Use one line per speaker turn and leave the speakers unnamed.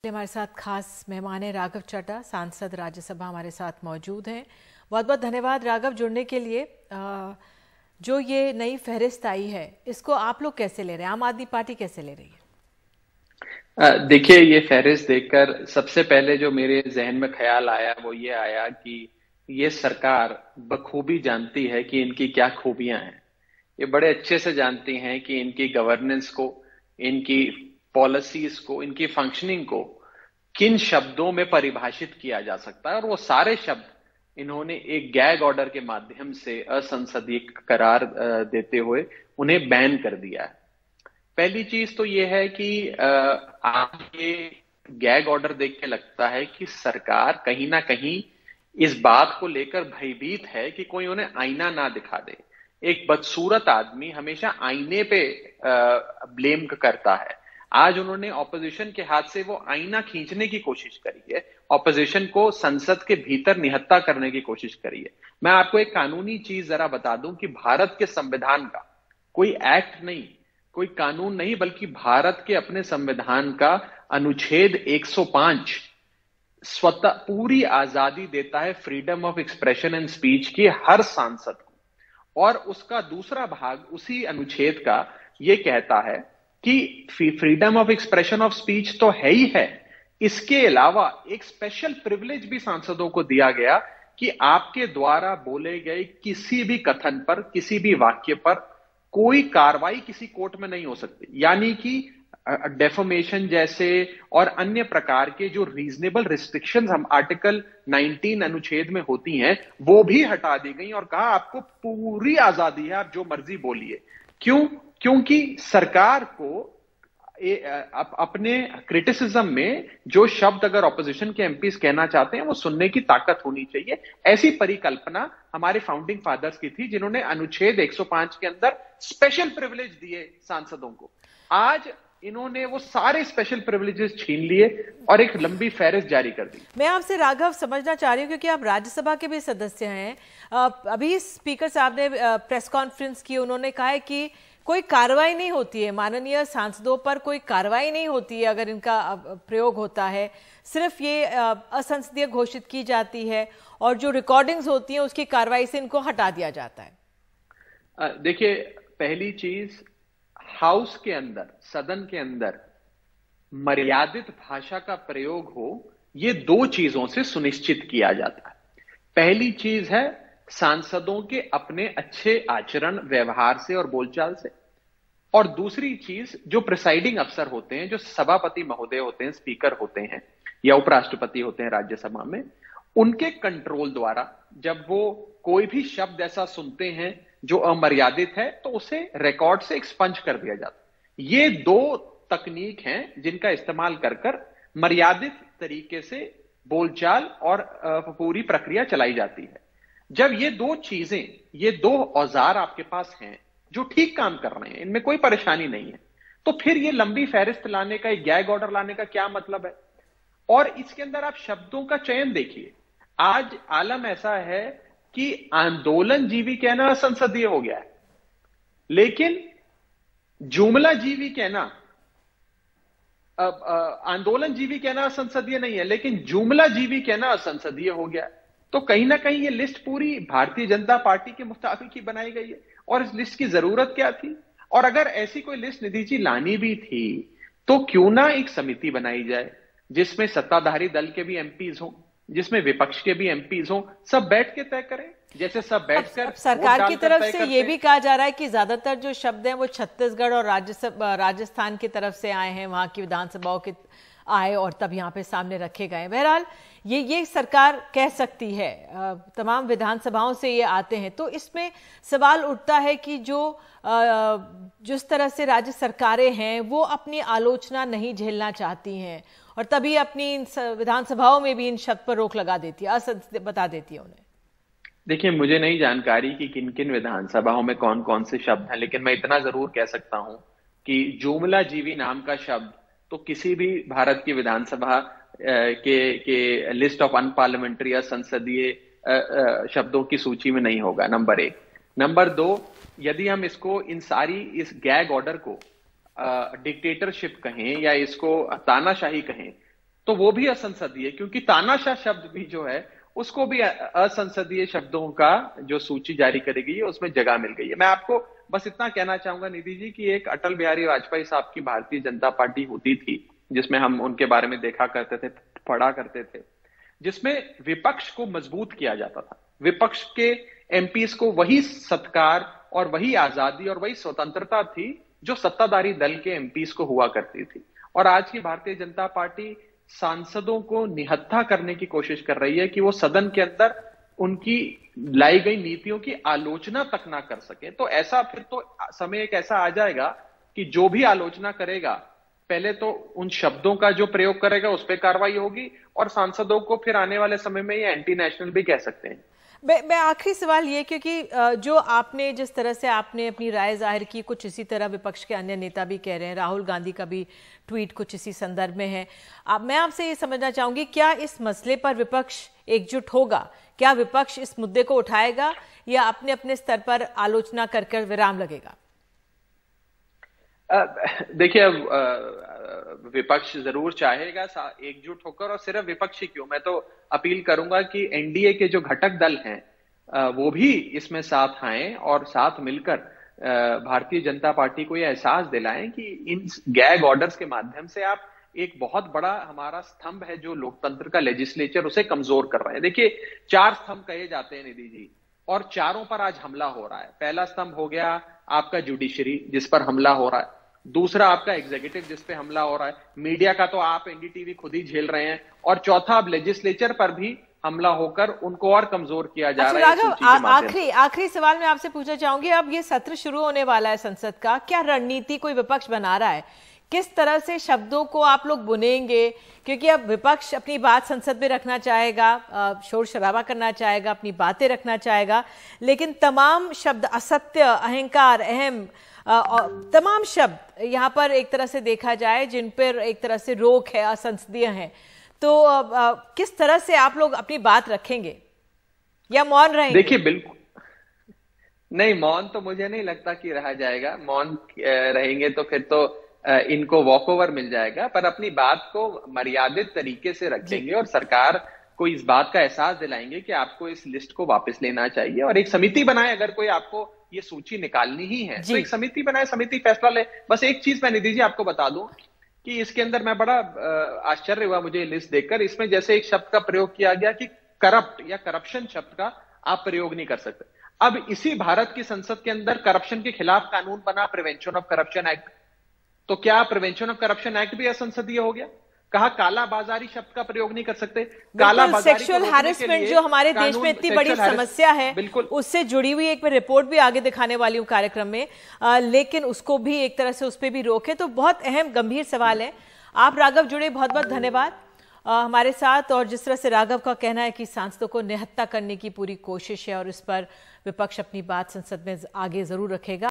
हमारे साथ खास मेहमान है राघव चड्ढा, सांसद राज्यसभा हमारे साथ मौजूद हैं। बहुत बहुत धन्यवाद राघव जुड़ने के लिए। जो ये नई फहरिस्त आई है इसको आप लोग कैसे ले रहे हैं, आम आदमी पार्टी कैसे ले रही है?
देखिए, ये फहरिस्त देखकर सबसे पहले जो मेरे जहन में ख्याल आया वो ये आया कि ये सरकार बखूबी जानती है कि इनकी क्या खूबियां हैं। ये बड़े अच्छे से जानती हैं कि इनकी गवर्नेंस को, इनकी पॉलिसीज को, इनकी फंक्शनिंग को किन शब्दों में परिभाषित किया जा सकता है, और वो सारे शब्द इन्होंने एक गैग ऑर्डर के माध्यम से असंसदीय करार देते हुए उन्हें बैन कर दिया है। पहली चीज तो ये है कि आज ये गैग ऑर्डर देख के लगता है कि सरकार कहीं ना कहीं इस बात को लेकर भयभीत है कि कोई उन्हें आईना ना दिखा दे। एक बदसूरत आदमी हमेशा आईने पे ब्लेम करता है। आज उन्होंने ऑपोजिशन के हाथ से वो आईना खींचने की कोशिश करी है, ऑपोजिशन को संसद के भीतर निहत्था करने की कोशिश करी है। मैं आपको एक कानूनी चीज जरा बता दूं कि भारत के संविधान का कोई एक्ट नहीं, कोई कानून नहीं, बल्कि भारत के अपने संविधान का अनुच्छेद 105 स्वतः पूरी आजादी देता है freedom of expression and speech की हर सांसद को। और उसका दूसरा भाग उसी अनुच्छेद का ये कहता है कि freedom of expression of speech तो है ही है, इसके अलावा एक स्पेशल प्रिविलेज भी सांसदों को दिया गया कि आपके द्वारा बोले गए किसी भी कथन पर, किसी भी वाक्य पर कोई कार्रवाई किसी कोर्ट में नहीं हो सकती। यानी कि डेफोमेशन जैसे और अन्य प्रकार के जो रीजनेबल रिस्ट्रिक्शंस हम आर्टिकल 19 अनुच्छेद में होती हैं वो भी हटा दी गई और कहा आपको पूरी आजादी है, आप जो मर्जी बोलिए। क्यों? क्योंकि सरकार को अपने क्रिटिसिज्म में जो शब्द अगर ऑपोजिशन के एमपीज कहना चाहते हैं वो सुनने की ताकत होनी चाहिए। ऐसी परिकल्पना हमारे फाउंडिंग फादर्स की थी, जिन्होंने अनुच्छेद 105 के अंदर स्पेशल प्रिविलेज दिए सांसदों को। आज इन्होंने वो सारे स्पेशल प्रिविलेजेस छीन लिए और एक लंबी फहरिस्त जारी कर दी।
मैं आपसे राघव समझना चाह रही हूँ क्योंकि आप राज्यसभा के भी सदस्य हैं। अभी स्पीकर साहब ने प्रेस कॉन्फ्रेंस की, उन्होंने कहा है कि कोई कार्रवाई नहीं होती है, माननीय सांसदों पर कोई कार्रवाई नहीं होती है अगर इनका प्रयोग होता है, सिर्फ ये असंसदीय घोषित की जाती है और जो रिकॉर्डिंग्स होती हैं उसकी कार्रवाई से इनको हटा दिया जाता है।
देखिए, पहली चीज, हाउस के अंदर, सदन के अंदर मर्यादित भाषा का प्रयोग हो, ये दो चीजों से सुनिश्चित किया जाता है। पहली चीज है सांसदों के अपने अच्छे आचरण व्यवहार से और बोलचाल से, और दूसरी चीज जो प्रिसाइडिंग अफसर होते हैं, जो सभापति महोदय होते हैं, स्पीकर होते हैं या उपराष्ट्रपति होते हैं राज्यसभा में, उनके कंट्रोल द्वारा जब वो कोई भी शब्द ऐसा सुनते हैं जो अमर्यादित है तो उसे रिकॉर्ड से एक्सपंज कर दिया जाता है। ये दो तकनीक हैं जिनका इस्तेमाल कर मर्यादित तरीके से बोलचाल और पूरी प्रक्रिया चलाई जाती है। जब ये दो चीजें, ये दो औजार आपके पास हैं जो ठीक काम कर रहे हैं, इनमें कोई परेशानी नहीं है, तो फिर ये लंबी फहरिस्त लाने का, एक गैग ऑर्डर लाने का क्या मतलब है? और इसके अंदर आप शब्दों का चयन देखिए। आज आलम ऐसा है कि आंदोलन जीवी कहना असंसदीय हो गया है, लेकिन जुमला जीवी कहना, आंदोलन जीवी कहना असंसदीय नहीं है, लेकिन जुमला जीवी कहना असंसदीय हो गया है। तो कहीं ना कहीं ये लिस्ट पूरी भारतीय जनता पार्टी के मुताबिक ही बनाई गई है, और इस लिस्ट की जरूरत क्या थी? और अगर ऐसी कोई लिस्ट निधि जी लानी भी थी तो क्यों ना एक समिति बनाई जाए जिसमें सत्ताधारी दल के भी एमपीज हों, जिसमें विपक्ष के भी एमपीज हों, सब बैठ के तय करें। जैसे सब बैठकर
सरकार की तरफ से ये भी कहा जा रहा है कि ज्यादातर जो शब्द हैं वो छत्तीसगढ़ और राजस्थान की तरफ से आए हैं, वहां की विधानसभाओं के आए और तब यहाँ पे सामने रखे गए। बहरहाल ये सरकार कह सकती है, तमाम विधानसभाओं से ये आते हैं, तो इसमें सवाल उठता है कि जो जिस तरह से राज्य सरकारें हैं वो अपनी आलोचना नहीं झेलना चाहती हैं और तभी अपनी विधानसभाओं में भी इन शब्द पर रोक लगा देती है, असंसदीय बता देती है उन्हें।
देखिए, मुझे नहीं जानकारी कि किन किन विधानसभाओं में कौन कौन से शब्द हैं, लेकिन मैं इतना जरूर कह सकता हूं कि जुमला जीवी नाम का शब्द तो किसी भी भारत की विधानसभा के लिस्ट ऑफ अनपार्लियामेंट्री या संसदीय शब्दों की सूची में नहीं होगा, नंबर एक। नंबर दो, यदि हम इसको इस गैग ऑर्डर को डिक्टेटरशिप कहें या इसको तानाशाही कहें, तो वो भी असंसदीय, क्योंकि तानाशाह शब्द भी जो है उसको भी असंसदीय शब्दों का जो सूची जारी करेगी उसमें जगह मिल गई है। मैं आपको बस इतना कहना चाहूंगा निधि जी कि एक अटल बिहारी वाजपेयी साहब की भारतीय जनता पार्टी होती थी, जिसमें हम उनके बारे में देखा करते थे, पढ़ा करते थे, जिसमें विपक्ष को मजबूत किया जाता था। विपक्ष के एमपीज को वही सत्कार और वही आजादी और वही स्वतंत्रता थी जो सत्ताधारी दल के एमपीज को हुआ करती थी। और आज की भारतीय जनता पार्टी सांसदों को निहत्था करने की कोशिश कर रही है कि वो सदन के अंदर उनकी लाई गई नीतियों की आलोचना तक ना कर सके। तो ऐसा फिर तो समय एक ऐसा आ जाएगा कि जो भी आलोचना करेगा पहले तो उन शब्दों का जो प्रयोग करेगा उस पर कार्रवाई होगी, और सांसदों को फिर आने वाले समय में ये एंटी नेशनल भी कह सकते हैं।
मैं आखिरी सवाल ये, क्योंकि जो आपने जिस तरह से आपने अपनी राय जाहिर की, कुछ इसी तरह विपक्ष के अन्य नेता भी कह रहे हैं, राहुल गांधी का भी ट्वीट कुछ इसी संदर्भ में है। मैं आपसे ये समझना चाहूंगी, क्या इस मसले पर विपक्ष एकजुट होगा? क्या विपक्ष इस मुद्दे को उठाएगा या अपने अपने स्तर पर आलोचना कर विराम लगेगा?
देखिए, अब विपक्ष जरूर चाहेगा एकजुट होकर, और सिर्फ विपक्ष ही क्यों, मैं तो अपील करूंगा कि एनडीए के जो घटक दल हैं वो भी इसमें साथ आएं और साथ मिलकर भारतीय जनता पार्टी को यह एहसास दिलाएं कि इन गैग ऑर्डर्स के माध्यम से आप एक बहुत बड़ा हमारा स्तंभ है जो लोकतंत्र का लेजिस्लेचर, उसे कमजोर कर रहे हैं। देखिए, 4 स्तंभ कहे जाते हैं निधि जी, और चारों पर आज हमला हो रहा है। पहला स्तंभ हो गया आपका जुडिशरी, जिस पर हमला हो रहा है। दूसरा आपका एग्जीक्यूटिव, जिस पे हमला हो रहा है। मीडिया का तो आप एनडीटीवी खुद ही झेल रहे हैं। और चौथा, अब लेजिस्लेचर पर भी हमला होकर उनको और कमजोर किया जा रहा है।
राघव, आखिरी सवाल मैं आपसे पूछना चाहूंगी, अब ये सत्र शुरू होने वाला है संसद का, क्या रणनीति कोई विपक्ष बना रहा है? किस तरह से शब्दों को आप लोग बुनेंगे? क्योंकि अब विपक्ष अपनी बात संसद में रखना चाहेगा, शोर शराबा करना चाहेगा, अपनी बातें रखना चाहेगा, लेकिन तमाम शब्द असत्य, अहंकार, अहम, तमाम शब्द यहाँ पर एक तरह से देखा जाए जिन पर एक तरह से रोक है, असंसदीय है। तो किस तरह से आप लोग अपनी बात रखेंगे या मौन रहेंगे?
देखिए, बिल्कुल नहीं, मौन तो मुझे नहीं लगता कि रहा जाएगा। मौन रहेंगे तो फिर तो इनको वॉकओवर मिल जाएगा, पर अपनी बात को मर्यादित तरीके से रखेंगे और सरकार को इस बात का एहसास दिलाएंगे कि आपको इस लिस्ट को वापस लेना चाहिए और एक समिति बनाए। अगर कोई आपको ये सूची निकालनी ही है तो एक समिति बनाए, समिति फैसला ले। बस एक चीज मैं निधि जी आपको बता दूं कि इसके अंदर मैं बड़ा आश्चर्य हुआ मुझे लिस्ट देखकर। इसमें जैसे एक शब्द का प्रयोग किया गया कि करप्ट या करप्शन शब्द का आप प्रयोग नहीं कर सकते। अब इसी भारत की संसद के अंदर करप्शन के खिलाफ कानून बना, प्रिवेंशन ऑफ करप्शन एक्ट। तो क्या प्रिवेंशन ऑफ करप्शन एक्ट भी असंसदीय हो गया? कहा काला बाजारी शब्द का प्रयोग नहीं कर सकते। काला बाजारी,
सेक्सुअल हैरेसमेंट जो हमारे देश में इतनी बड़ी समस्या है, बिल्कुल उससे जुड़ी हुई एक रिपोर्ट भी आगे दिखाने वाली हूँ कार्यक्रम में, लेकिन उसको भी एक तरह से उस पर भी रोके। तो बहुत अहम गंभीर सवाल है। आप राघव जुड़े, बहुत बहुत धन्यवाद हमारे साथ। और जिस तरह से राघव का कहना है कि सांसदों को निहत्था करने की पूरी कोशिश है और इस पर विपक्ष अपनी बात संसद में आगे जरूर रखेगा।